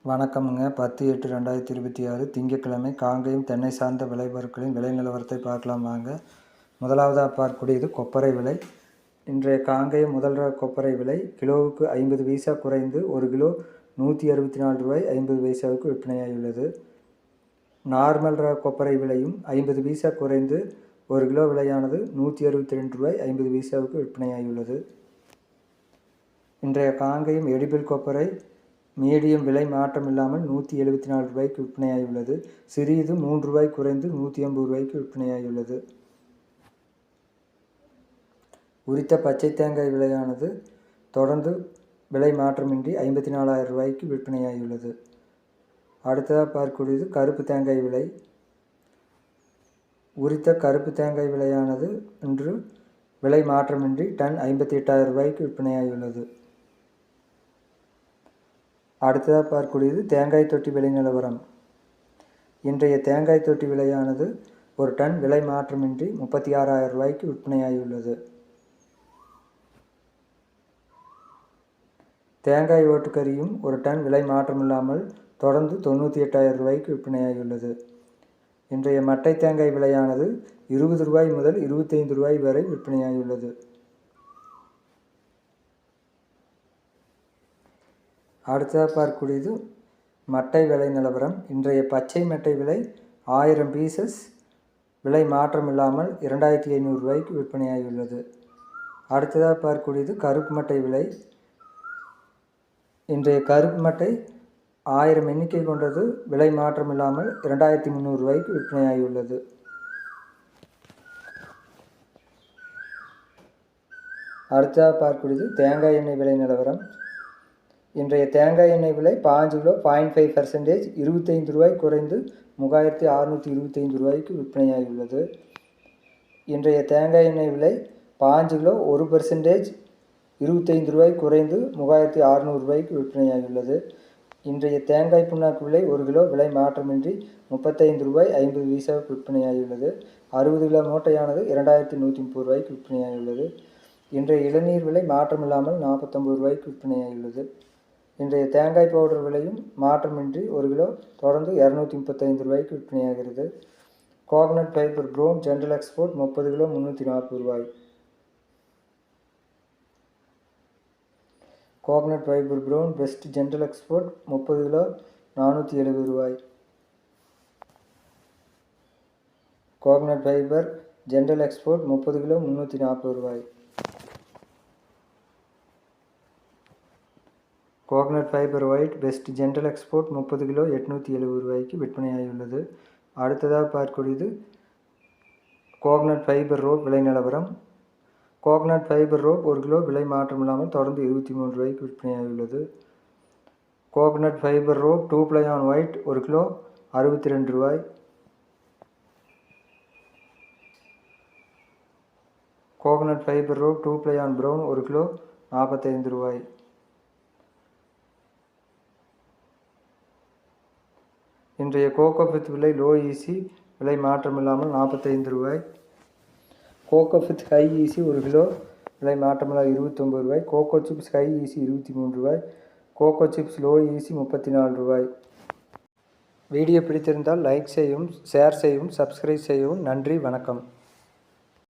வணக்கமுங்க. 10/8/2026 திங்கட்கிழமை காங்கேயம் தென்னை சார்ந்த விளைபொருட்களின் விலை நிலவரத்தை பார்க்கலாம் வாங்க. முதலாவதாக பார்க்கக்கூடியது கொப்பரை விலை. இன்றைய காங்கேயம் முதல் ரக கொப்பரை விலை கிலோவுக்கு 50 பைசா குறைந்து 1 கிலோ ரூ. 164.50 விற்பனையாகியுள்ளது. நார்மல் ரக கொப்பரை விலையும் 50 பைசா குறைந்து 1 கிலோ விலையானது ரூ. 162.50 விற்பனையாகியுள்ளது. இன்றைய காங்கேயம் எடிபிள் கொப்பரை மீடியம் விலை மாற்றம் இல்லாமல் ரூ. 174 விற்பனையாகியுள்ளது. சிறிது ரூ. 3 குறைந்து ரூ. 180 விற்பனையாகியுள்ளது. உரித்த பச்சை தேங்காய் விலையானது தொடர்ந்து விலை மாற்றமின்றி ரூ. 54,000 விற்பனையாகியுள்ளது. அடுத்ததாக பார்க்கக்கூடியது கருப்பு தேங்காய் விலை. உரித்த கருப்பு தேங்காய் விலையானது இன்று விலை மாற்றமின்றி டன் ரூ. 58,000 விற்பனையாகியுள்ளது. அடுத்ததாக பார்க்கக்கூடியது தேங்காய் தொட்டி விலை நிலவரம். இன்றைய தேங்காய் தொட்டி விலையானது ஒரு டன் விலை மாற்றமின்றி ரூ. 36,000 விற்பனையாகியுள்ளது. தேங்காய் ஓட்டுக்கறியும் ஒரு டன் விலை மாற்றமில்லாமல் தொடர்ந்து ரூ. 98,000 விற்பனையாகியுள்ளது. இன்றைய மட்டை தேங்காய் விலையானது ரூ. 20 முதல் ரூ. 25 வரை விற்பனையாகியுள்ளது. அடுத்ததாக பார்க்கக்கூடியது மட்டை விலை நிலவரம். இன்றைய பச்சை மட்டை விலை 1000 பீசஸ் விலை மாற்றம் இல்லாமல் ரூ. 2,500 விற்பனையாகியுள்ளது. அடுத்ததாக பார்க்கக்கூடியது கருப்பு மட்டை விலை. இன்றைய கருப்பு மட்டை 1000 எண்ணிக்கை கொண்டது விலை மாற்றம் இல்லாமல் ரூ. 2,300 விற்பனையாகியுள்ளது. அடுத்ததாக பார்க்கக்கூடியது தேங்காய் எண்ணெய் விலை நிலவரம். இன்றைய தேங்காய் எண்ணெய் விலை 5 கிலோ 0.5% ரூ. 25 குறைந்து ரூ. 3,625 விற்பனையாகியுள்ளது. இன்றைய தேங்காய் எண்ணெய் விலை 5 கிலோ 1% ரூ. 25 குறைந்து ரூ. 3,600 விற்பனையாகியுள்ளது. இன்றைய தேங்காய் புண்ணாக்கு விலை 1 கிலோ விலை மாற்றமின்றி ரூ. 35.50 விற்பனையாகியுள்ளது. 60 கிலோ மூட்டையானது ரூ. 2,130 விற்பனையாகியுள்ளது. இன்றைய இளநீர் விலை மாற்றமில்லாமல் ரூ. 49 விற்பனையாகியுள்ளது. இன்றைய தேங்காய் பவுடர் விலையும் மாற்றமின்றி 1 கிலோ தொடர்ந்து ரூ. 235 விற்பனையாகிறது. Coconut fibre brown general export 30 kilo ரூ. 340. Coconut fibre brown best general export 30 kilo ரூ. 470. Coconut fibre general export 30 kilo ரூ. 340. Coconut fibre white best general export 30 kilo ரூ. 870 விற்பனையாகியுள்ளது. அடுத்ததாக பார்க்கக்கூடியது கோகனட் ஃபைபர் ரோப் விலை நிலவரம். கோகனட் ஃபைபர் ரோப் 1 கிலோ விலை மாற்றம் இல்லாமல் தொடர்ந்து ரூ. 23 விற்பனையாகியுள்ளது. Coconut fibre rope 2 ply on white 1 kilo ரூ. 62. Coconut fibre rope 2 ply on brown 1 kilo ரூ. 45. இன்றைய கோகோபித் விலை லோ ஈசி விலை மாற்றமில்லாமல் ரூ. 45. கோகோபித் ஹை ஈசி 1 கிலோ விலை மாற்றமில்லாமல் ரூ. 29. கோகோ சிப்ஸ் ஹை ஈசி ரூ. 23. கோகோ சிப்ஸ் லோ ஈசி ரூ. 34. வீடியோ பிடித்திருந்தால் லைக் செய்யவும், ஷேர் செய்யவும், சப்ஸ்கிரைப் செய்யவும். நன்றி, வணக்கம்.